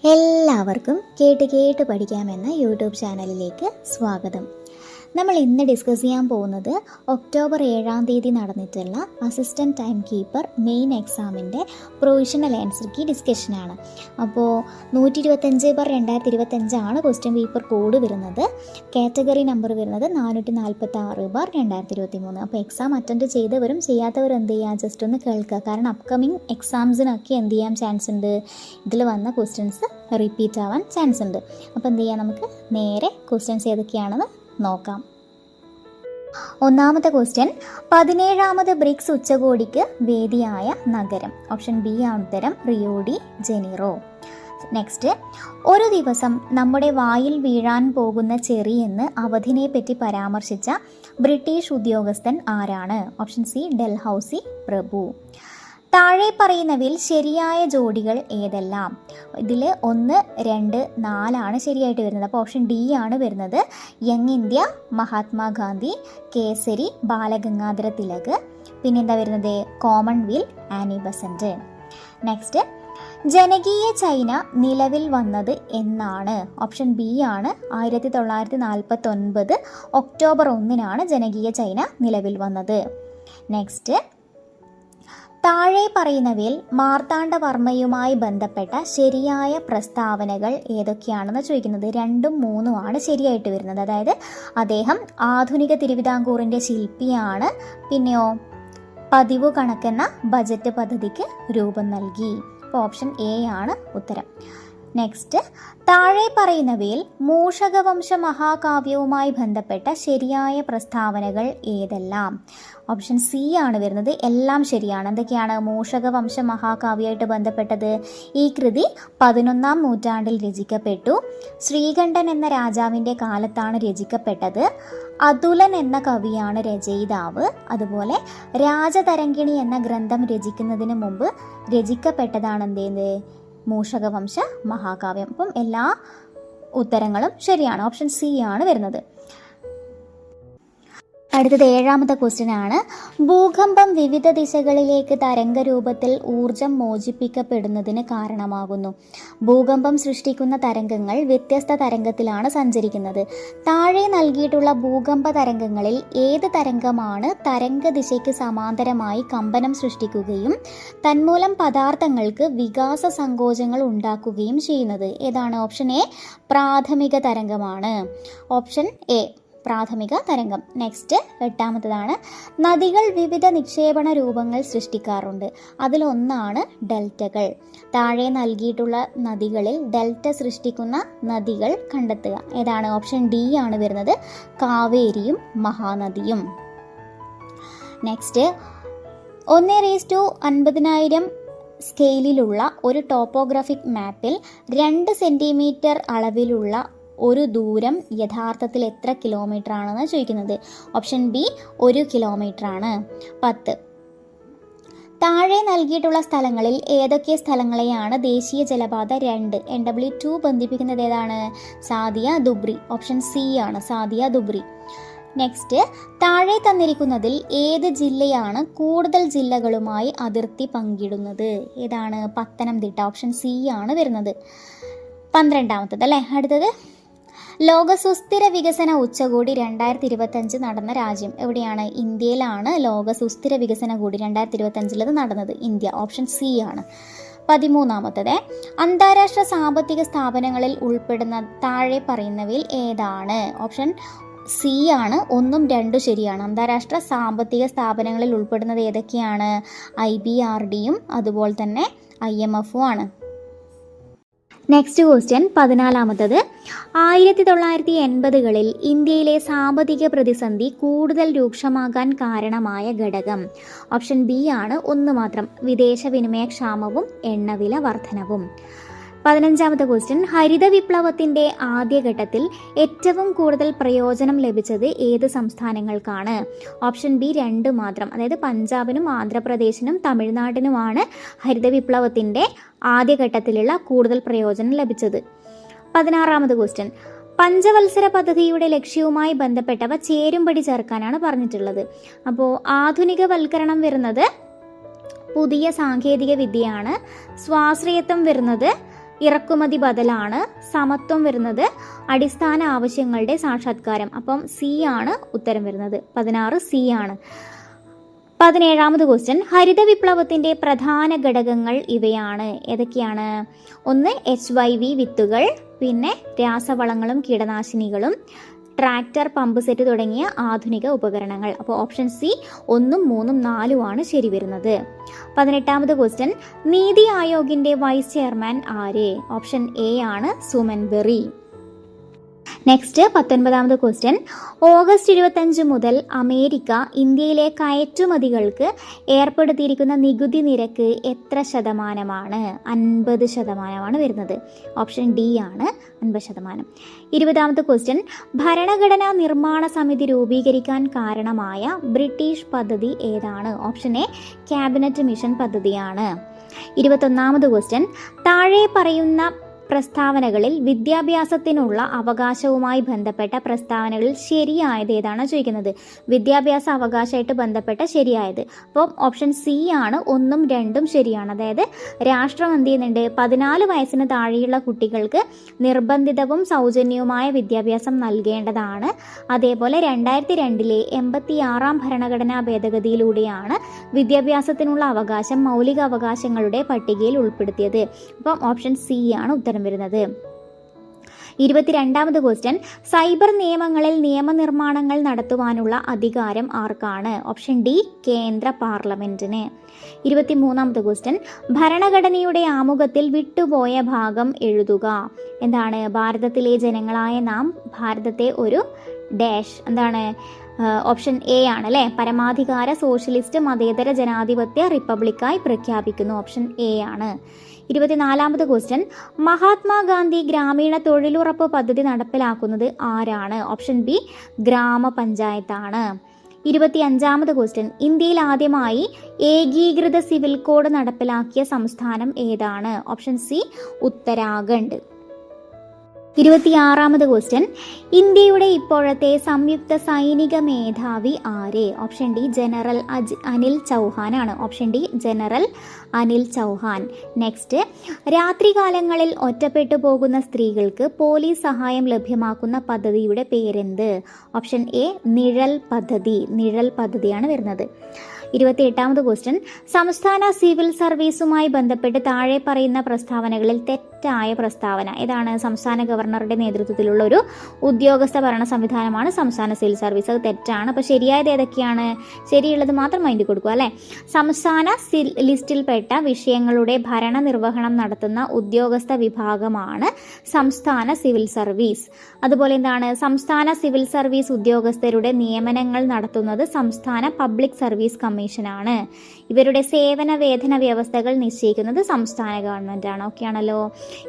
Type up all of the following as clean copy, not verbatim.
എല്ലാവർക്കും കേട്ട് കേട്ട് പഠിക്കാമെന്ന യൂട്യൂബ് ചാനലിലേക്ക് സ്വാഗതം. നമ്മൾ ഇന്ന് ഡിസ്കസ് ചെയ്യാൻ പോകുന്നത് ഒക്ടോബർ 7-ാം തീയതി നടന്നിട്ടുള്ള അസിസ്റ്റൻറ്റ് ടൈം കീപ്പർ മെയിൻ എക്സാമിൻ്റെ പ്രൊവിഷണൽ ആൻസർ കീ ഡിസ്കഷനാണ്. അപ്പോൾ 125/2025 ആണ് ക്വസ്റ്റ്യൻ പേപ്പർ കോഡ് വരുന്നത്. കാറ്റഗറി നമ്പർ വരുന്നത് 446/2023. അപ്പോൾ എക്സാം അറ്റൻഡ് ചെയ്തവരും ചെയ്യാത്തവരും എന്ത് ചെയ്യുക, ജസ്റ്റ് ഒന്ന് കേൾക്കുക. കാരണം അപ്കമിങ് എക്സാംസിനൊക്കെ എന്ത് ചെയ്യാൻ ചാൻസ് ഉണ്ട്, ഇതിൽ വന്ന ക്വസ്റ്റ്യൻസ് റിപ്പീറ്റ് ആവാൻ ചാൻസ് ഉണ്ട്. അപ്പോൾ എന്ത് ചെയ്യാം, നമുക്ക് നേരെ ക്വസ്റ്റ്യൻസ് ഏതൊക്കെയാണെന്ന് നോക്കാം. ഒന്നാമത്തെ ക്വസ്റ്റ്യൻ, 17ാമത് ബ്രിക്സ് ഉച്ചകോടിക്ക് വേദിയായ നഗരം. ഓപ്ഷൻ ബി ആണ് ഉത്തരം, റിയോ ഡി ജനീറോ. നെക്സ്റ്റ്, ഒരു ദിവസം നമ്മുടെ വായിൽ വീഴാൻ പോകുന്ന ചെറി എന്ന് അവധിനെ പറ്റി പരാമർശിച്ച ബ്രിട്ടീഷ് ഉദ്യോഗസ്ഥൻ ആരാണ്? ഓപ്ഷൻ സി, ഡൽഹൌസി പ്രഭു. താഴെ പറയുന്നവയിൽ ശരിയായ ജോഡികൾ ഏതെല്ലാം? ഇതിൽ 1, 2, 4 ശരിയായിട്ട് വരുന്നത്. അപ്പോൾ ഓപ്ഷൻ ഡി ആണ് വരുന്നത്. യങ് ഇന്ത്യ മഹാത്മാഗാന്ധി, കേസരി ബാലഗംഗാധര തിലക്, പിന്നെ എന്താ വരുന്നത്, കോമൺവെൽത്ത് ആനി ബസന്റ്. നെക്സ്റ്റ്, ജനകീയ ചൈന നിലവിൽ വന്നത് എന്നാണ്? ഓപ്ഷൻ ബി ആണ്, 1949 ഒക്ടോബർ 1 ജനകീയ ചൈന നിലവിൽ വന്നത്. നെക്സ്റ്റ്, താഴെ പറയുന്നവയിൽ മാർത്താണ്ഡവർമ്മയുമായി ബന്ധപ്പെട്ട ശരിയായ പ്രസ്താവനകൾ ഏതൊക്കെയാണെന്ന് ചോദിക്കുന്നത്. 2ഉം 3ഉം ശരിയായിട്ട് വരുന്നത്. അതായത് അദ്ദേഹം ആധുനിക തിരുവിതാംകൂറിൻ്റെ ശില്പിയാണ്, പിന്നെയോ പതിവ് കണക്കെന്ന ബജറ്റ് പദ്ധതിക്ക് രൂപം നൽകി. അപ്പോൾ ഓപ്ഷൻ എ ആണ് ഉത്തരം. നെക്സ്റ്റ്, താഴെ പറയുന്നവയിൽ മൂഷകവംശ മഹാകാവ്യവുമായി ബന്ധപ്പെട്ട ശരിയായ പ്രസ്താവനകൾ ഏതെല്ലാം? ഓപ്ഷൻ സി ആണ് വരുന്നത്. എല്ലാം ശരിയാണ്. എന്തൊക്കെയാണ് മൂഷകവംശ മഹാകാവ്യമായിട്ട് ബന്ധപ്പെട്ടത്? ഈ കൃതി 11ാം നൂറ്റാണ്ടിൽ രചിക്കപ്പെട്ടു. ശ്രീകണ്ഠൻ എന്ന രാജാവിൻ്റെ കാലത്താണ് രചിക്കപ്പെട്ടത്. അതുലൻ എന്ന കവിയാണ് രചയിതാവ്. അതുപോലെ രാജതരംഗിണി എന്ന ഗ്രന്ഥം രചിക്കുന്നതിന് മുമ്പ് രചിക്കപ്പെട്ടതാണ് എന്തേത്, മൂഷകവംശ മഹാകാവ്യം. അപ്പം എല്ലാ ഉത്തരങ്ങളും ശരിയാണ്. ഓപ്ഷൻ സി ആണ് വരുന്നത്. അടുത്തത് 7ാമത്തെ ക്വസ്റ്റ്യൻ ആണ്. ഭൂകമ്പം വിവിധ ദിശകളിലേക്ക് തരംഗരൂപത്തിൽ ഊർജം മോചിപ്പിക്കപ്പെടുന്നതിന് കാരണമാകുന്നു. ഭൂകമ്പം സൃഷ്ടിക്കുന്ന തരംഗങ്ങൾ വ്യത്യസ്ത തരംഗത്തിലാണ് സഞ്ചരിക്കുന്നത്. താഴെ നൽകിയിട്ടുള്ള ഭൂകമ്പ തരംഗങ്ങളിൽ ഏത് തരംഗമാണ് തരംഗ ദിശയ്ക്ക് സമാന്തരമായി കമ്പനം സൃഷ്ടിക്കുകയും തന്മൂലം പദാർത്ഥങ്ങൾക്ക് വികാസ സങ്കോചങ്ങൾ ഉണ്ടാക്കുകയും ചെയ്യുന്നത്? ഏതാണ്? ഓപ്ഷൻ എ, പ്രാഥമിക തരംഗമാണ്. ഓപ്ഷൻ എ, പ്രാഥമിക തരംഗം. നെക്സ്റ്റ്, 8ാമത്തേതാണ്. നദികൾ വിവിധ നിക്ഷേപണ രൂപങ്ങൾ സൃഷ്ടിക്കാറുണ്ട്. അതിലൊന്നാണ് ഡെൽറ്റകൾ. താഴെ നൽകിയിട്ടുള്ള നദികളിൽ ഡെൽറ്റ സൃഷ്ടിക്കുന്ന നദികൾ കണ്ടെത്തുക. ഏതാണ്? ഓപ്ഷൻ ഡി ആണ് വരുന്നത്, കാവേരിയും മഹാനദിയും. നെക്സ്റ്റ്, 1:50,000 സ്കെയിലിലുള്ള ഒരു ടോപ്പോഗ്രാഫിക് മാപ്പിൽ 2 സെൻറ്റിമീറ്റർ അളവിലുള്ള ഒരു ദൂരം യഥാർത്ഥത്തിൽ എത്ര കിലോമീറ്റർ ആണെന്ന് ചോദിക്കുന്നത്. ഓപ്ഷൻ ബി, 1 കിലോമീറ്റർ ആണ്. 10, താഴെ നൽകിയിട്ടുള്ള സ്ഥലങ്ങളിൽ ഏതൊക്കെ സ്ഥലങ്ങളെയാണ് ദേശീയ ജലപാത 2 NW2 ബന്ധിപ്പിക്കുന്നത്? ഏതാണ്? സാദിയ ദുബ്രി. ഓപ്ഷൻ സി ആണ്, സാദിയ ദുബ്രി. നെക്സ്റ്റ്, താഴെ തന്നിരിക്കുന്നതിൽ ഏത് ജില്ലയാണ് കൂടുതൽ ജില്ലകളുമായി അതിർത്തി പങ്കിടുന്നത്? ഏതാണ്? പത്തനംതിട്ട. ഓപ്ഷൻ സി ആണ് വരുന്നത്. 12ാമത്തത് അല്ലേ. അടുത്തത്, ലോക സുസ്ഥിര വികസന ഉച്ചകോടി 2025 നടന്ന രാജ്യം എവിടെയാണ്? ഇന്ത്യയിലാണ് ലോക സുസ്ഥിര വികസന കൂടി 2025 നടന്നത്, ഇന്ത്യ. ഓപ്ഷൻ സി ആണ്. 13ാമത്തത്, അന്താരാഷ്ട്ര സാമ്പത്തിക സ്ഥാപനങ്ങളിൽ ഉൾപ്പെടുന്ന താഴെ പറയുന്നവയിൽ ഏതാണ്? ഓപ്ഷൻ സി ആണ്, 1ഉം 2ഉം ശരിയാണ്. അന്താരാഷ്ട്ര സാമ്പത്തിക സ്ഥാപനങ്ങളിൽ ഉൾപ്പെടുന്നത് ഏതൊക്കെയാണ്? IBRDയും അതുപോലെ തന്നെ IMFും ആണ്. Next question, 14ാമത്തത്. 1980കളിൽ ഇന്ത്യയിലെ സാമ്പത്തിക പ്രതിസന്ധി കൂടുതൽ രൂക്ഷമാകാൻ കാരണമായ ഘടകം? ഓപ്ഷൻ ബി ആണ്, 1 മാത്രം, വിദേശ വിനിമയക്ഷാമവും എണ്ണവില വർധനവും. 15ാമത്തെ ക്വസ്റ്റ്യൻ, ഹരിത വിപ്ലവത്തിൻ്റെ ആദ്യഘട്ടത്തിൽ ഏറ്റവും കൂടുതൽ പ്രയോജനം ലഭിച്ചത് ഏത് സംസ്ഥാനങ്ങൾക്കാണ്? ഓപ്ഷൻ ബി, 2 മാത്രം, അതായത് പഞ്ചാബിനും ആന്ധ്രാപ്രദേശിനും തമിഴ്നാടിനുമാണ് ഹരിത വിപ്ലവത്തിൻ്റെ ആദ്യഘട്ടത്തിലുള്ള കൂടുതൽ പ്രയോജനം ലഭിച്ചത്. 16ാമത് ക്വസ്റ്റ്യൻ, പഞ്ചവത്സര പദ്ധതിയുടെ ലക്ഷ്യവുമായി ബന്ധപ്പെട്ടവ ചേരുംപടി ചേർക്കാനാണ് പറഞ്ഞിട്ടുള്ളത്. അപ്പോൾ ആധുനികവൽക്കരണം വരുന്നത് പുതിയ സാങ്കേതിക വിദ്യയാണ്. സ്വാശ്രയത്വം വരുന്നത് ഇറക്കുമതി ബദലാണ്. സമത്വം വരുന്നത് അടിസ്ഥാന ആവശ്യങ്ങളുടെ സാക്ഷാത്കാരം. അപ്പം സി ആണ് ഉത്തരം വരുന്നത്. 16 സി ആണ്. 17ാമത് ക്വസ്റ്റ്യൻ, ഹരിത വിപ്ലവത്തിന്റെ പ്രധാന ഘടകങ്ങൾ ഇവയാണ്. ഏതൊക്കെയാണ്? ഒന്ന് HYV വിത്തുകൾ, പിന്നെ രാസവളങ്ങളും കീടനാശിനികളും, ട്രാക്ടർ, പമ്പ് സെറ്റ് തുടങ്ങിയ ആധുനിക ഉപകരണങ്ങൾ. അപ്പോൾ ഓപ്ഷൻ സി 1, 3, 4 ആണ് ശരി വരുന്നത്. 18ാമത് ക്വസ്റ്റ്യൻ, നീതി ആയോഗിന്റെ വൈസ് ചെയർമാൻ ആര്? ഓപ്ഷൻ എ ആണ് സുമൻ ബെറി. നെക്സ്റ്റ് 19ാമത് ക്വസ്റ്റ്യൻ, ഓഗസ്റ്റ് 25 മുതൽ അമേരിക്ക ഇന്ത്യയിലെ കയറ്റുമതികൾക്ക് ഏർപ്പെടുത്തിയിരിക്കുന്ന നികുതി നിരക്ക് എത്ര ശതമാനമാണ്? 50% വരുന്നത്. ഓപ്ഷൻ ഡി ആണ് 50%. 20ാമത്തെ ക്വസ്റ്റ്യൻ, ഭരണഘടനാ നിർമ്മാണ സമിതി രൂപീകരിക്കാൻ കാരണമായ ബ്രിട്ടീഷ് പദ്ധതി ഏതാണ്? ഓപ്ഷൻ എ ക്യാബിനറ്റ് മിഷൻ പദ്ധതിയാണ്. 21ാമത് ക്വസ്റ്റ്യൻ, താഴെ പറയുന്ന പ്രസ്താവനകളിൽ വിദ്യാഭ്യാസത്തിനുള്ള അവകാശവുമായി ബന്ധപ്പെട്ട പ്രസ്താവനകളിൽ ശരിയായത് ഏതാണ് ചോദിക്കുന്നത്? വിദ്യാഭ്യാസ അവകാശമായിട്ട് ബന്ധപ്പെട്ട ശരിയായത്. അപ്പം ഓപ്ഷൻ സി ആണ് 1ഉം 2ഉം ശരിയാണ്. അതായത് രാഷ്ട്രം എന്ത് ചെയ്യുന്നുണ്ട്? 14 വയസ്സിന് താഴെയുള്ള കുട്ടികൾക്ക് നിർബന്ധിതവും സൗജന്യവുമായ വിദ്യാഭ്യാസം നൽകേണ്ടതാണ്. അതേപോലെ 2002 86ാം ഭരണഘടനാ ഭേദഗതിയിലൂടെയാണ് വിദ്യാഭ്യാസത്തിനുള്ള അവകാശം മൗലിക അവകാശങ്ങളുടെ പട്ടികയിൽ ഉൾപ്പെടുത്തിയത്. അപ്പം ഓപ്ഷൻ സി ആണ് ഉത്തരം വരുന്നത്. 22ാമത് ക്വസ്റ്റ്യൻ, സൈബർ നിയമങ്ങളിൽ നിയമനിർമ്മാണങ്ങൾ നടത്തുവാനുള്ള അധികാരം ആർക്കാണ്? ഓപ്ഷൻ ഡി കേന്ദ്ര പാർലമെന്റിന്. 23ാമത് ക്വസ്റ്റ്യൻ, ഭരണഘടനയുടെ ആമുഖത്തിൽ വിട്ടുപോയ ഭാഗം എഴുതുക. എന്താണ്? ഭാരതത്തിലെ ജനങ്ങളായ നാം ഭാരതത്തെ ഒരു ഡാഷ് എന്താണ്? ഓപ്ഷൻ എ ആണ് അല്ലേ? പരമാധികാര സോഷ്യലിസ്റ്റ് മതേതര ജനാധിപത്യ റിപ്പബ്ലിക്കായി പ്രഖ്യാപിക്കുന്നു. ഓപ്ഷൻ എ ആണ്. 24ാമത് ക്വസ്റ്റ്യൻ, മഹാത്മാഗാന്ധി ഗ്രാമീണ തൊഴിലുറപ്പ് പദ്ധതി നടപ്പിലാക്കുന്നത് ആരാണ്? ഓപ്ഷൻ ബി ഗ്രാമപഞ്ചായത്താണ്. 25ാമത് ക്വസ്റ്റ്യൻ, ഇന്ത്യയിൽ ആദ്യമായി ഏകീകൃത സിവിൽ കോഡ് നടപ്പിലാക്കിയ സംസ്ഥാനം ഏതാണ്? Option C Uttarakhand. 26ാമത് ക്വസ്റ്റ്യൻ, ഇന്ത്യയുടെ ഇപ്പോഴത്തെ സംയുക്ത സൈനിക മേധാവി ആര്? Option D general Anil Chauhan ആണ്. Option D general Anil Chauhan. Next, രാത്രികാലങ്ങളിൽ ഒറ്റപ്പെട്ടു പോകുന്ന സ്ത്രീകൾക്ക് പോലീസ് സഹായം ലഭ്യമാക്കുന്ന പദ്ധതിയുടെ പേരെന്ത്? ഓപ്ഷൻ എ നിഴൽ പദ്ധതി. നിഴൽ പദ്ധതിയാണ് വരുന്നത്. 28ാമത് ക്വസ്റ്റ്യൻ, സംസ്ഥാന സിവിൽ സർവീസുമായി ബന്ധപ്പെട്ട് താഴെ പറയുന്ന പ്രസ്താവനകളിൽ തെറ്റായ പ്രസ്താവന ഏതാണ്? സംസ്ഥാന ഗവർണറുടെ നേതൃത്വത്തിലുള്ള ഒരു ഉദ്യോഗസ്ഥ ഭരണ സംവിധാനമാണ് സംസ്ഥാന സിവിൽ സർവീസ്. അത് തെറ്റാണ്. അപ്പോൾ ശരിയായത് ഏതൊക്കെയാണ്? ശരിയുള്ളത് മാത്രം മൈൻഡിൽ കൊടുക്കുക അല്ലേ? സംസ്ഥാന ലിസ്റ്റിൽപ്പെട്ട വിഷയങ്ങളുടെ ഭരണ നിർവഹണം നടത്തുന്ന ഉദ്യോഗസ്ഥ വിഭാഗമാണ് സംസ്ഥാന സിവിൽ സർവീസ്. അതുപോലെ എന്താണ്? സംസ്ഥാന സിവിൽ സർവീസ് ഉദ്യോഗസ്ഥരുടെ നിയമനങ്ങൾ നടത്തുന്നത് സംസ്ഥാന പബ്ലിക് സർവീസ് കമ്മീഷനാണ്. ഇവരുടെ സേവന വേതന വ്യവസ്ഥകൾ നിശ്ചയിക്കുന്നത് സംസ്ഥാന ഗവൺമെന്റ് ആണ്. ഓക്കെ ആണല്ലോ.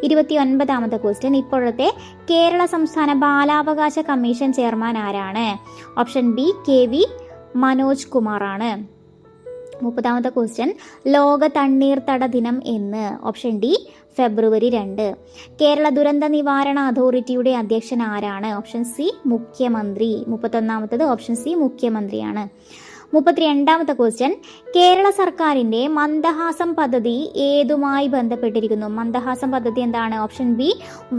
29ാമത്തെ ക്വസ്റ്റ്യൻ, ഇപ്പോഴത്തെ കേരള സംസ്ഥാന ബാലാവകാശ കമ്മീഷൻ ചെയർമാൻ ആരാണ്? Option B KV Manoj Kumar ആണ്. 30ാമത്തെ ക്വസ്റ്റ്യൻ, ലോക തണ്ണീർത്തട ദിനം എന്ന്? ഓപ്ഷൻ ഡി ഫെബ്രുവരി 2. കേരള ദുരന്ത നിവാരണ അതോറിറ്റിയുടെ അധ്യക്ഷൻ ആരാണ്? ഓപ്ഷൻ സി മുഖ്യമന്ത്രി. 31ാമത്തത് ഓപ്ഷൻ സി മുഖ്യമന്ത്രിയാണ്. 32ാമത്തെ ക്വസ്റ്റ്യൻ, കേരള സർക്കാരിന്റെ മന്ദഹാസം പദ്ധതി ഏതുമായി ബന്ധപ്പെട്ടിരിക്കുന്നു? മന്ദഹാസം പദ്ധതി എന്താണ്? ഓപ്ഷൻ ബി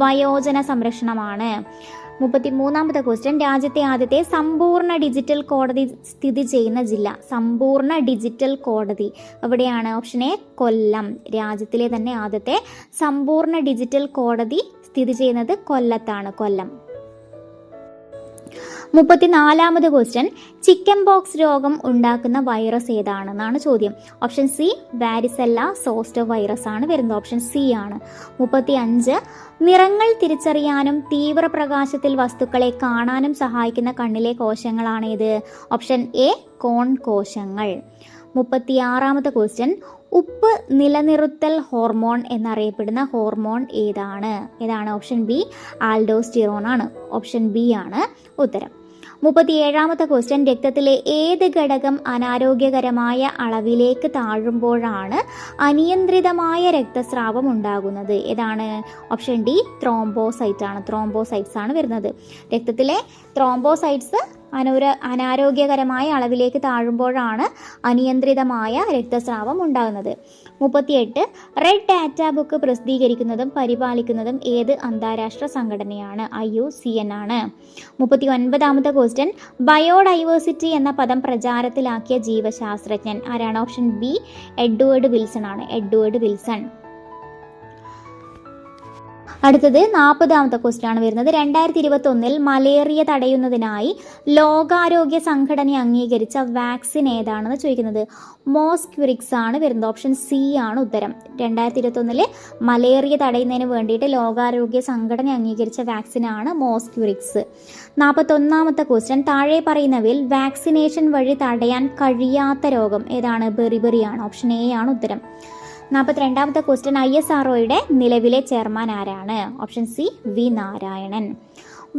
വയോജന സംരക്ഷണമാണ്. 33ാമത്തെ ക്വസ്റ്റ്യൻ, രാജ്യത്തെ ആദ്യത്തെ സമ്പൂർണ്ണ ഡിജിറ്റൽ കോടതി സ്ഥിതി ചെയ്യുന്ന ജില്ല? സമ്പൂർണ്ണ ഡിജിറ്റൽ കോടതി എവിടെയാണ്? ഓപ്ഷൻ എ കൊല്ലം. രാജ്യത്തിലെ തന്നെ ആദ്യത്തെ സമ്പൂർണ്ണ ഡിജിറ്റൽ കോടതി സ്ഥിതി ചെയ്യുന്നത് കൊല്ലത്താണ്. കൊല്ലം. 34ാമത് ക്വസ്റ്റ്യൻ, ചിക്കൻ ബോക്സ് രോഗം ഉണ്ടാക്കുന്ന വൈറസ് ഏതാണെന്നാണ് ചോദ്യം. Option C varicella zoster virus ആണ് വരുന്നത്. ഓപ്ഷൻ സി ആണ്. 35, നിറങ്ങൾ തിരിച്ചറിയാനും തീവ്രപ്രകാശത്തിൽ വസ്തുക്കളെ കാണാനും സഹായിക്കുന്ന കണ്ണിലെ കോശങ്ങളാണേത്? ഓപ്ഷൻ എ കോൺ കോശങ്ങൾ. 36ാമത്തെ ക്വസ്റ്റ്യൻ, ഉപ്പ് നിലനിർത്തൽ ഹോർമോൺ എന്നറിയപ്പെടുന്ന ഹോർമോൺ ഏതാണ്? ഓപ്ഷൻ ബി ആൽഡോസ്റ്റിറോൺ ആണ്. ഓപ്ഷൻ ബി ആണ് ഉത്തരം. 37ാമത്തെ ക്വസ്റ്റ്യൻ, രക്തത്തിലെ ഏത് ഘടകം അനാരോഗ്യകരമായ അളവിലേക്ക് താഴുമ്പോഴാണ് അനിയന്ത്രിതമായ രക്തസ്രാവം ഉണ്ടാകുന്നത്? ഏതാണ്? ഓപ്ഷൻ ഡി ത്രോംബോസൈറ്റ് ആണ്. ത്രോംബോസൈറ്റ്സ് ആണ് വരുന്നത്. രക്തത്തിലെ ത്രോംബോസൈറ്റ്സ് അനാരോഗ്യകരമായ അളവിലേക്ക് താഴുമ്പോഴാണ് അനിയന്ത്രിതമായ രക്തസ്രാവം ഉണ്ടാകുന്നത്. 38 റെഡ് ഡാറ്റ ബുക്ക് പ്രസിദ്ധീകരിക്കുന്നതും പരിപാലിക്കുന്നതും ഏത് അന്താരാഷ്ട്ര സംഘടനയാണ്? IUCN ആണ്. 39ാമത്തെ ക്വസ്റ്റ്യൻ, ബയോഡൈവേഴ്സിറ്റി എന്ന പദം പ്രചാരത്തിലാക്കിയ ജീവശാസ്ത്രജ്ഞൻ ആരാണ്? ഓപ്ഷൻ ബി എഡ്വേർഡ് വിൽസൺ ആണ്. Edward Wilson. അടുത്തത് 40ാമത്തെ ക്വസ്റ്റ്യൻ ആണ് വരുന്നത്. 2021 മലേറിയ തടയുന്നതിനായി ലോകാരോഗ്യ സംഘടന അംഗീകരിച്ച വാക്സിൻ ഏതാണെന്ന് ചോദിക്കുന്നത്. മോസ്ക്വിറിക്സ് ആണ് വരുന്നത്. ഓപ്ഷൻ സി ആണ് ഉത്തരം. 2021 മലേറിയ തടയുന്നതിന് വേണ്ടിയിട്ട് ലോകാരോഗ്യ സംഘടന അംഗീകരിച്ച വാക്സിനാണ് മോസ്ക്വിറിക്സ്. 41ാമത്തെ ക്വസ്റ്റ്യൻ, താഴെ പറയുന്നവയിൽ വാക്സിനേഷൻ വഴി തടയാൻ കഴിയാത്ത രോഗം ഏതാണ്? ബെറിബെറി ആണ്. ഓപ്ഷൻ എ ആണ് ഉത്തരം. 42ാമത്തെ ക്വസ്റ്റ്യൻ, ISROയുടെ നിലവിലെ ചെയർമാൻ ആരാണ്? Option C V Narayanan.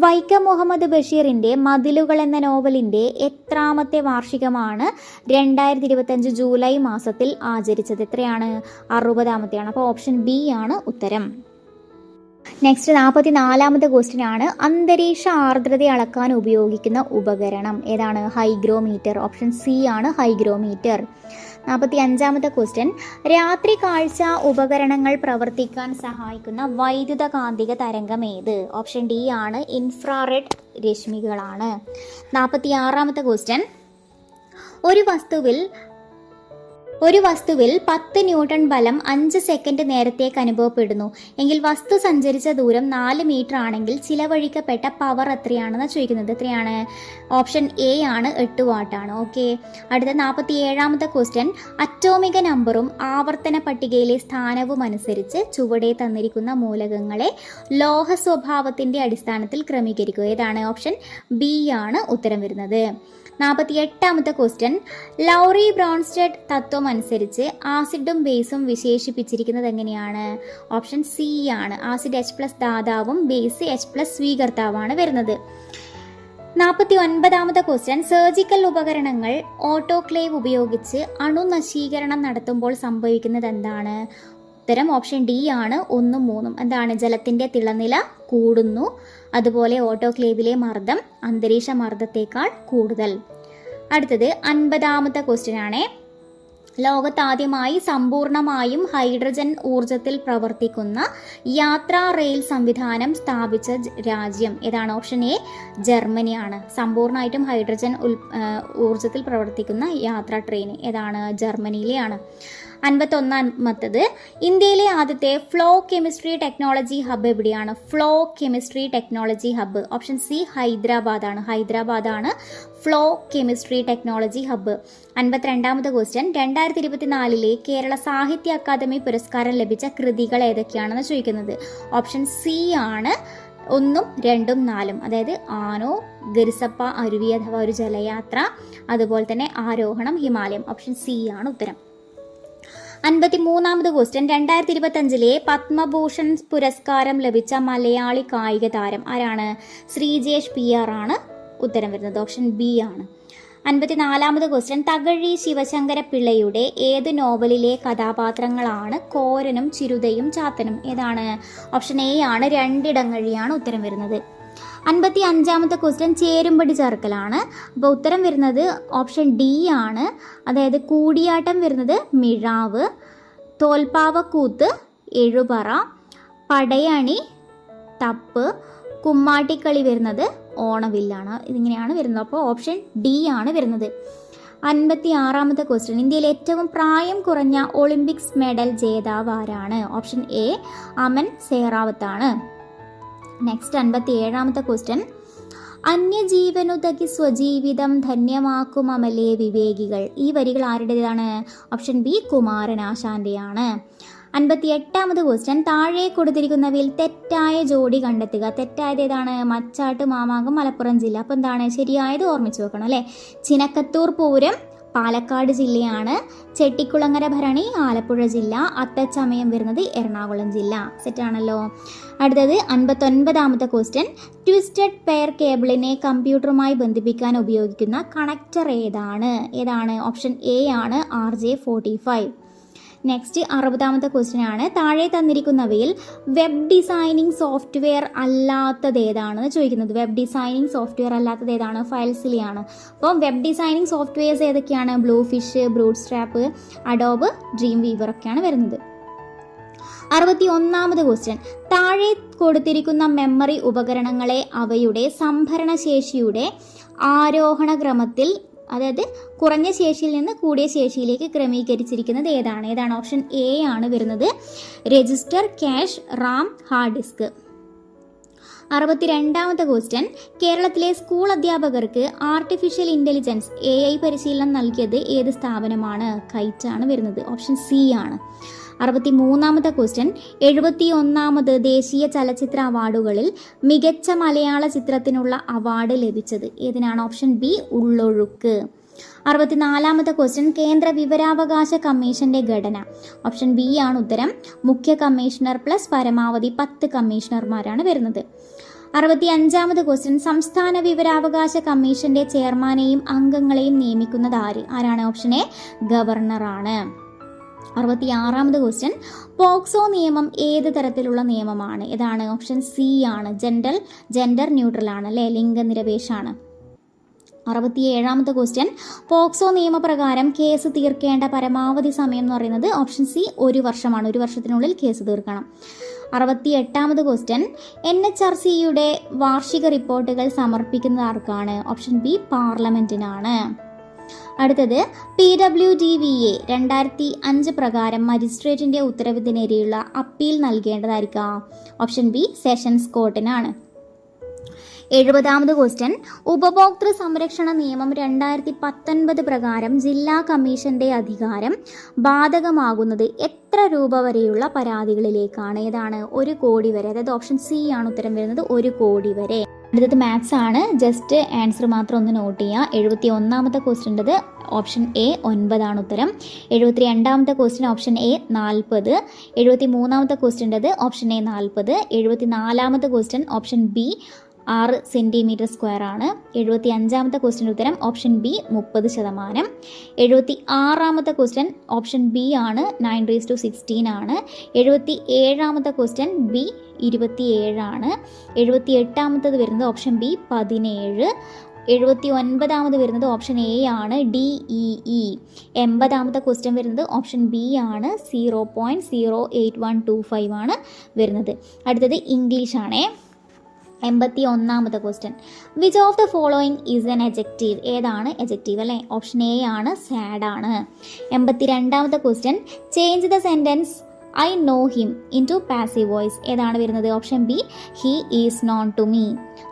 Vaikom Muhammad ബഷീറിന്റെ മതിലുകൾ എന്ന നോവലിന്റെ എത്രാമത്തെ വാർഷികമാണ് 2025 ജൂലൈ മാസത്തിൽ ആചരിച്ചത്? എത്രയാണ്? 60ാമത്തെയാണ്. അപ്പോൾ ഓപ്ഷൻ ബി ആണ് ഉത്തരം. നെക്സ്റ്റ് 44ാമത്തെ ക്വസ്റ്റ്യൻ ആണ്, അന്തരീക്ഷ ആർദ്രത അളക്കാൻ ഉപയോഗിക്കുന്ന ഉപകരണം ഏതാണ്? ഹൈഗ്രോമീറ്റർ. ഓപ്ഷൻ സി ആണ് ഹൈഗ്രോമീറ്റർ. 45ാമത്തെ ക്വസ്റ്റ്യൻ, രാത്രി കാഴ്ച ഉപകരണങ്ങൾ പ്രവർത്തിക്കാൻ സഹായിക്കുന്ന വൈദ്യുത കാന്തിക തരംഗം ഏത്? ഓപ്ഷൻ ഡി ആണ് ഇൻഫ്രാറെഡ് രശ്മികളാണ്. 46ാമത്തെ ക്വസ്റ്റ്യൻ, ഒരു വസ്തുവിൽ 10 ന്യൂട്ടൺ ബലം 5 സെക്കൻഡ് നേരത്തേക്ക് അനുഭവപ്പെടുന്നു എങ്കിൽ വസ്തു സഞ്ചരിച്ച ദൂരം 4 മീറ്റർ ആണെങ്കിൽ ചിലവഴിക്കപ്പെട്ട പവർ എത്രയാണെന്ന് ചോദിക്കുന്നത്. എത്രയാണ്? ഓപ്ഷൻ എ ആണ് 8 വാട്ടാണ്. ഓക്കെ. അടുത്ത 47ാമത്തെ ക്വസ്റ്റ്യൻ, അറ്റോമിക നമ്പറും ആവർത്തന പട്ടികയിലെ സ്ഥാനവും അനുസരിച്ച് ചുവടെ തന്നിരിക്കുന്ന മൂലകങ്ങളെ ലോഹ സ്വഭാവത്തിന്റെ അടിസ്ഥാനത്തിൽ ക്രമീകരിക്കുക. ഏതാണ്? ഓപ്ഷൻ ബി ആണ് ഉത്തരം വരുന്നത്. 48ാമത്തെ ക്വസ്റ്റ്യൻ, ലൗറി ബ്രോൺസ്റ്റഡ് തത്വം അനുസരിച്ച് ആസിഡും ബേസും വിശേഷിപ്പിച്ചിരിക്കുന്നത് എങ്ങനെയാണ്? ഓപ്ഷൻ സി ആണ്. ആസിഡ് H+ ദാതാവും ബേസ് H+ സ്വീകർത്താവാണ് വരുന്നത്. 49ാമത്തെ ക്വസ്റ്റ്യൻ, സർജിക്കൽ ഉപകരണങ്ങൾ ഓട്ടോക്ലേവ് ഉപയോഗിച്ച് അണുനശീകരണം നടത്തുമ്പോൾ സംഭവിക്കുന്നത് എന്താണ്? ഉത്തരം ഓപ്ഷൻ ഡി ആണ് 1ഉം 3ഉം. എന്താണ്? ജലത്തിന്റെ തിളനില കൂടുന്നു, അതുപോലെ ഓട്ടോക്ലേവിലെ മർദ്ദം അന്തരീക്ഷ മർദ്ദത്തേക്കാൾ കൂടുതൽ. അടുത്തത് 50ാമത്തെ ക്വസ്റ്റ്യൻ ആണ്, ലോകത്താദ്യമായി സമ്പൂർണമായും ഹൈഡ്രജൻ ഊർജത്തിൽ പ്രവർത്തിക്കുന്ന യാത്രാ റെയിൽ സംവിധാനം സ്ഥാപിച്ച രാജ്യം ഏതാണ്? ഓപ്ഷൻ എ ജർമ്മനിയാണ്. സമ്പൂർണ്ണമായിട്ടും ഹൈഡ്രജൻ ഊർജത്തിൽ പ്രവർത്തിക്കുന്ന യാത്രാ ട്രെയിൻ ഏതാണ്? ജർമ്മനിയിലെയാണ്. 51ാമത്തത്, ഇന്ത്യയിലെ ആദ്യത്തെ ഫ്ലോ കെമിസ്ട്രി ടെക്നോളജി ഹബ്ബ് എവിടെയാണ്? Flow chemistry technology hub option C ഹൈദരാബാദാണ്. ഹൈദരാബാദാണ് ഫ്ലോ കെമിസ്ട്രി ടെക്നോളജി ഹബ്ബ്. 52ാമത്തെ ക്വസ്റ്റ്യൻ, 2024 കേരള സാഹിത്യ അക്കാദമി പുരസ്കാരം ലഭിച്ച കൃതികൾ ഏതൊക്കെയാണെന്ന് ചോദിക്കുന്നത്. ഓപ്ഷൻ സി ആണ് 1ഉം 2ഉം 4ഉം. അതായത് ആനോ, ഗരിസപ്പ അരുവി അഥവാ ഒരു ജലയാത്ര, അതുപോലെ തന്നെ ആരോഹണം, ഹിമാലയം. ഓപ്ഷൻ സി ആണ് ഉത്തരം. 53ാമത് ക്വസ്റ്റ്യൻ, 2025 പത്മഭൂഷൺ പുരസ്കാരം ലഭിച്ച മലയാളി കായിക താരം ആരാണ്? ശ്രീജേഷ് PR ആണ് ഉത്തരം വരുന്നത്. ഓപ്ഷൻ ബി ആണ്. 54ാമത് ക്വസ്റ്റ്യൻ, തകഴി ശിവശങ്കര പിള്ളയുടെ ഏത് നോവലിലെ കഥാപാത്രങ്ങളാണ് കോരനും ചിരുതയും ചാത്തനും? ഏതാണ്? ഓപ്ഷൻ എ ആണ് രണ്ടിടങ്ങഴിയാണ് ഉത്തരം വരുന്നത്. 55ാമത്തെ ക്വസ്റ്റ്യൻ, ചേരുംപടി ചേർക്കലാണ്. അപ്പോൾ ഉത്തരം വരുന്നത് ഓപ്ഷൻ ഡി ആണ്. അതായത് കൂടിയാട്ടം വരുന്നത് മിഴാവ്, തോൽപ്പാവക്കൂത്ത് എഴുപറ, പടയണി തപ്പ്, കുമ്മാട്ടിക്കളി വരുന്നത് ഓണവില്ലാണ്. ഇതിങ്ങനെയാണ് വരുന്നത്. അപ്പോൾ ഓപ്ഷൻ ഡി ആണ് വരുന്നത്. 56ാമത്തെ ക്വസ്റ്റ്യൻ, ഇന്ത്യയിൽ ഏറ്റവും പ്രായം കുറഞ്ഞ ഒളിമ്പിക്സ് മെഡൽ ജേതാവ് ആരാണ്? ഓപ്ഷൻ എ അമൻ സേറാവത്താണ്. നെക്സ്റ്റ് 57ാമത്തെ ക്വസ്റ്റ്യൻ, അന്യജീവനുതകി സ്വജീവിതം ധന്യമാക്കുമമലേ വിവേകികൾ. ഈ വരികൾ ആരുടേതാണ്? ഓപ്ഷൻ ബി കുമാരനാശാന്റെയാണ്. 58ാമത് ക്വസ്റ്റ്യൻ, താഴെ കൊടുത്തിരിക്കുന്നവയിൽ തെറ്റായ ജോഡി കണ്ടെത്തുക. തെറ്റായത് ഏതാണ്? മച്ചാട്ട് മാമാങ്കം മലപ്പുറം ജില്ല. അപ്പോൾ എന്താണ് ശരിയായത്? ഓർമ്മിച്ച് വെക്കണം അല്ലേ. ചിനക്കത്തൂർ പൂരം പാലക്കാട് ജില്ലയാണ്. ചെട്ടിക്കുളങ്ങര ഭരണി ആലപ്പുഴ ജില്ല. അത്തച്ചമയം വരുന്നത് എറണാകുളം ജില്ല. സെറ്റാണല്ലോ. അടുത്തത് 59ാമത്തെ ക്വസ്റ്റ്യൻ, ട്വിസ്റ്റഡ് പെയർ കേബിളിനെ കമ്പ്യൂട്ടറുമായി ബന്ധിപ്പിക്കാൻ ഉപയോഗിക്കുന്ന കണക്ടർ ഏതാണ്? ഓപ്ഷൻ എ ആണ് RJ45. നെക്സ്റ്റ് 60ാമത്തെ ക്വസ്റ്റ്യൻ ആണ്, താഴെ തന്നിരിക്കുന്നവയിൽ വെബ് ഡിസൈനിങ് സോഫ്റ്റ്വെയർ അല്ലാത്തത് ഏതാണെന്ന് ചോദിക്കുന്നത്. വെബ് ഡിസൈനിങ് സോഫ്റ്റ്വെയർ അല്ലാത്തത് ഏതാണ്? ഫയൽസിലിയാണ്. അപ്പോൾ വെബ് ഡിസൈനിങ് സോഫ്റ്റ്വെയർസ് ഏതൊക്കെയാണ്? Blue fish, brute strap, Adobe, dream weaver ഒക്കെയാണ് വരുന്നത്. 61ാമത് ക്വസ്റ്റ്യൻ, താഴെ കൊടുത്തിരിക്കുന്ന മെമ്മറി ഉപകരണങ്ങളെ അവയുടെ സംഭരണ ശേഷിയുടെ ആരോഹണ ക്രമത്തിൽ, അതായത് കുറഞ്ഞ ശേഷിയിൽ നിന്ന് കൂടിയ ശേഷിയിലേക്ക് ക്രമീകരിച്ചിരിക്കുന്നത് ഏതാണ്? ഏതാണ്? ഓപ്ഷൻ എ ആണ് വരുന്നത്, register, cash, RAM, hard disk. 62ാമത്തെ ക്വസ്റ്റ്യൻ, കേരളത്തിലെ സ്കൂൾ അധ്യാപകർക്ക് ആർട്ടിഫിഷ്യൽ ഇന്റലിജൻസ് AI പരിശീലനം നൽകിയത് ഏത് സ്ഥാപനമാണ്? കൈറ്റ് ആണ് വരുന്നത്. ഓപ്ഷൻ സി ആണ്. 63ാമത്തെ ക്വസ്റ്റ്യൻ, 71ാമത് ദേശീയ ചലച്ചിത്ര അവാർഡുകളിൽ മികച്ച മലയാള ചിത്രത്തിനുള്ള അവാർഡ് ലഭിച്ചത് ഏതിനാണ്? Option B, Ullozhukku. 64ാമത്തെ ക്വസ്റ്റ്യൻ, കേന്ദ്ര വിവരാവകാശ കമ്മീഷന്റെ ഘടന. ഓപ്ഷൻ ബി ആണ് ഉത്തരം, മുഖ്യ കമ്മീഷണർ പ്ലസ് പരമാവധി 10 കമ്മീഷണർമാരാണ് വരുന്നത്. 65ാമത് ക്വസ്റ്റ്യൻ, സംസ്ഥാന വിവരാവകാശ കമ്മീഷന്റെ ചെയർമാനെയും അംഗങ്ങളെയും നിയമിക്കുന്നത് ആരാണ്? ഓപ്ഷൻ എ, ഗവർണറാണ്. 66ാമത് ക്വസ്റ്റ്യൻ, പോക്സോ നിയമം ഏത് തരത്തിലുള്ള നിയമമാണ്? ഏതാണ്? ഓപ്ഷൻ സി ആണ്, ജെൻഡർ ന്യൂട്രൽ ആണ് അല്ലേ, ലിംഗനിരപേക്ഷമാണ്. 67ാമത്തെ ക്വസ്റ്റ്യൻ, പോക്സോ നിയമപ്രകാരം കേസ് തീർക്കേണ്ട പരമാവധി സമയം എന്ന് പറയുന്നത് ഓപ്ഷൻ സി 1 വർഷമാണ്. 1 വർഷത്തിനുള്ളിൽ കേസ് തീർക്കണം. 68ാമത് ക്വസ്റ്റ്യൻ, NHRCയുടെ വാർഷിക റിപ്പോർട്ടുകൾ സമർപ്പിക്കുന്നത് ആർക്കാണ്? ഓപ്ഷൻ ബി, പാർലമെന്റിനാണ്. അടുത്തത്, PWDVA 2005 പ്രകാരം മജിസ്ട്രേറ്റിന്റെ ഉത്തരവിനെതിരെയുള്ള അപ്പീൽ നൽകേണ്ടതായിരിക്കാം? ഓപ്ഷൻ ബി, സെഷൻസ് കോർട്ടിനാണ്. 70ാമത് ക്വസ്റ്റ്യൻ, ഉപഭോക്തൃ സംരക്ഷണ നിയമം 2019 പ്രകാരം ജില്ലാ കമ്മീഷന്റെ അധികാരം ബാധകമാകുന്നത് എത്ര രൂപ വരെയുള്ള പരാതികളിലേക്കാണ്? ഏതാണ്? 1 കോടി വരെ. അതായത് ഓപ്ഷൻ സി ആണ് ഉത്തരം വരുന്നത്, 1 കോടി വരെ. അടുത്തത് മാത്സ് ആണ്, ജസ്റ്റ് ആൻസർ മാത്രം ഒന്ന് നോട്ട് ചെയ്യുക. 71ാമത്തെ ക്വസ്റ്റ്യൻ്റെത് ഓപ്ഷൻ എ 9 ആണ് ഉത്തരം. 72ാമത്തെ ക്വസ്റ്റ്യൻ ഓപ്ഷൻ എ 40. 73ാമത്തെ ക്വസ്റ്റ്യൻ്റെത് ഓപ്ഷൻ എ 40. 74ാമത്തെ question option B 6 centimetre square ആണ്. 75ാമത്തെ ക്വസ്റ്റ്യൻ ഉത്തരം ഓപ്ഷൻ ബി 30%. 76ാമത്തെ ക്വസ്റ്റ്യൻ ഓപ്ഷൻ ബി ആണ്, 9:16 ആണ്. 77ാമത്തെ ക്വസ്റ്റ്യൻ ബി 27 ആണ്. 78ാമത്തത് വരുന്നത് ഓപ്ഷൻ ബി 17. 79ാമത് വരുന്നത് ഓപ്ഷൻ എ ആണ്, DEE. 80ാമത്തെ ക്വസ്റ്റ്യൻ വരുന്നത് ഓപ്ഷൻ ബി ആണ്, 0.08125 ആണ് വരുന്നത്. അടുത്തത് ഇംഗ്ലീഷ് ആണേ. 81ാമത്തെ question, which of the following is an adjective? ഏതാണ് എജക്റ്റീവ് അല്ലേ? ഓപ്ഷൻ എ ആണ്, സാഡ് ആണ്. 82ാമത്തെ question, change the sentence I know him into passive voice. ഏതാണ് വരുന്നത്? Option B, he is known to me.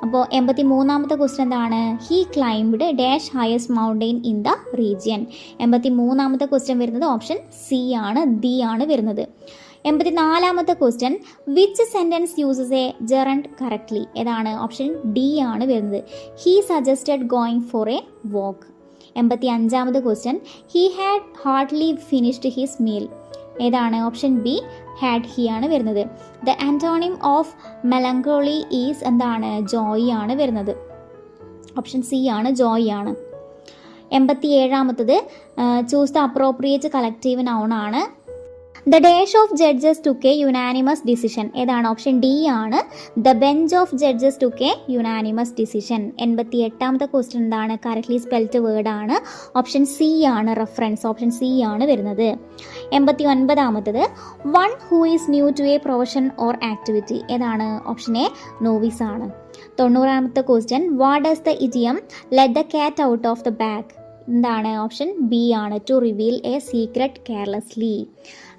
അപ്പോൾ 83ാമത്തെ ക്വസ്റ്റ്യൻ എന്താണ്? He climbed dash highest mountain in the region. 83ാമത്തെ question വരുന്നത് option C ആണ്, D ആണ് വരുന്നത്. 84ാമത്തെ question, which sentence uses a gerund correctly? ഏതാണ്? ഓപ്ഷൻ ഡി ആണ് വരുന്നത്, he suggested going for a walk. 85ാമത്തെ question, he had hardly finished his meal. ഏതാണ്? ഓപ്ഷൻ ബി, ഹാഡ് ഹി ആണ് വരുന്നത്. The antonym of melancholy is എന്താണ്? Joy ആണ് വരുന്നത്. ഓപ്ഷൻ സി ആണ്, ജോയ് ആണ്. 87ാമത്തത്, choose the appropriate collective noun ആണ്. The dash of judges took a unanimous decision. ഏതാണ്? ഓപ്ഷൻ ഡി ആണ്, the bench of judges took a unanimous decision. 88ാമത്തെ ക്വസ്റ്റ്യൻ എന്താണ്? കറക്റ്റ്ലി സ്പെൽഡ് വേർഡ് ആണ്. ഓപ്ഷൻ സി ആണ്, റെഫറൻസ്. ഓപ്ഷൻ സി ആണ് വരുന്നത്. 89ാമത്തത്, one who is new to a profession or activity. ഏതാണ്? ഓപ്ഷൻ എ, നോവിസ് ആണ്. 90ാമത്തെ question, what does the idiom let the cat out of the bag? എന്താണ്? Option B ആണ്, to reveal a secret carelessly.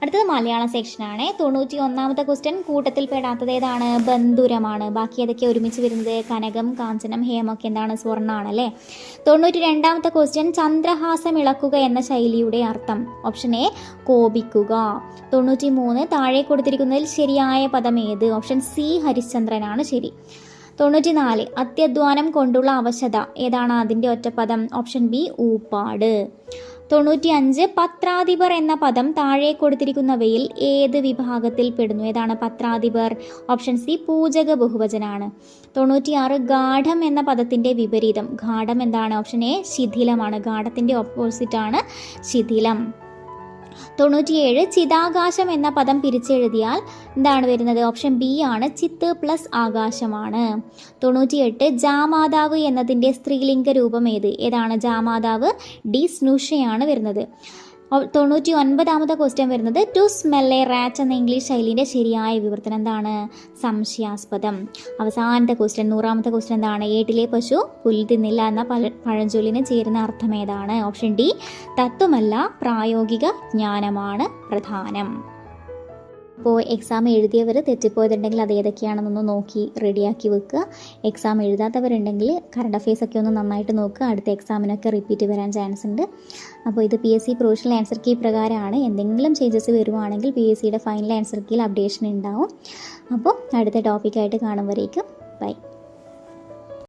അടുത്തത് മലയാളം സെക്ഷനാണ്. 91ാമത്തെ question, കൂട്ടത്തിൽ പെടാത്തത് ഏതാണ്? ബന്ധുരമാണ്. ബാക്കി ഏതൊക്കെ ഒരുമിച്ച് വരുന്നത്? കനകം, കാഞ്ചനം, ഹേമൊക്കെ എന്താണ്? സ്വർണ്ണാണല്ലേ. 92ാമത്തെ ക്വസ്റ്റ്യൻ, ചന്ദ്രഹാസം ഇളക്കുക എന്ന ശൈലിയുടെ അർത്ഥം? Option A, കോപിക്കുക. 93, താഴെ കൊടുത്തിരിക്കുന്നതിൽ ശരിയായ പദം ഏത്? ഓപ്ഷൻ സി, ഹരിശ്ചന്ദ്രനാണ് ശരി. 94, അത്യധ്വാനം കൊണ്ടുള്ള അവശത. ഏതാണ് അതിൻ്റെ ഒറ്റപ്പദം? Option B, ഊപ്പാട്. 95, പത്രാധിപർ എന്ന പദം താഴെ കൊടുത്തിരിക്കുന്നവയിൽ ഏത് വിഭാഗത്തിൽ പെടുന്നു? ഏതാണ് പത്രാധിപർ? Option C, പൂജക ബഹുവചനാണ്. 96, ഗാഠം എന്ന പദത്തിൻ്റെ വിപരീതം. ഗാഠം എന്താണ്? ഓപ്ഷൻ എ, ശിഥിലമാണ്. ഗാഠത്തിൻ്റെ ഓപ്പോസിറ്റ് ആണ് ശിഥിലം. 97 ചിതാകാശം എന്ന പദം പിരിച്ചെഴുതിയാൽ എന്താണ് വരുന്നത്? ഓപ്ഷൻ ബി ആണ്, ചിത്ത് പ്ലസ് ആകാശമാണ്. 98 ജാമാതാവ് എന്നതിൻ്റെ സ്ത്രീലിംഗ രൂപം ഏതാണ്? ജാമാതാവ് ഡി സ്നുഷയാണ് വരുന്നത്. 99ാമത്തെ ക്വസ്റ്റ്യൻ വരുന്നത് ടു സ്മെൽ എ റാറ്റ് എന്ന ഇംഗ്ലീഷ് ശൈലിൻ്റെ ശരിയായ വിവർത്തനം എന്താണ്? സംശയാസ്പദം. അവസാനത്തെ ക്വസ്റ്റ്യൻ 100ാമത്തെ ക്വസ്റ്റ്യൻ എന്താണ്? ഏട്ടിലെ പശു പുല്ല് തിന്നില്ല എന്ന പഴഞ്ചൊല്ലിന് ചേരുന്ന അർത്ഥം ഏതാണ്? ഓപ്ഷൻ ഡി തത്വമല്ല, പ്രായോഗിക ജ്ഞാനമാണ് പ്രധാനം. അപ്പോൾ എക്സാം എഴുതിയവർ തെറ്റിപ്പോയതുണ്ടെങ്കിൽ അത് ഏതൊക്കെയാണെന്നൊന്ന് നോക്കി റെഡിയാക്കി വെക്കുക. എക്സാം എഴുതാത്തവരുണ്ടെങ്കിൽ കറണ്ട് അഫയേഴ്സ് ഒക്കെ ഒന്ന് നന്നായിട്ട് നോക്കുക. അടുത്ത എക്സാമിനൊക്കെ റിപ്പീറ്റ് വരാൻ ചാൻസ് ഉണ്ട്. അപ്പോൾ ഇത് PSC പ്രൊവിഷണൽ ആൻസർ കീ പ്രകാരമാണ്. എന്തെങ്കിലും ചേഞ്ചസ് വരുവാണെങ്കിൽ PSCയുടെ ഫൈനൽ ആൻസർ കീയിൽ അപ്ഡേഷൻ ഉണ്ടാവും. അപ്പോൾ അടുത്ത ടോപ്പിക്കായിട്ട് കാണുമ്പോഴേക്കും ബൈ.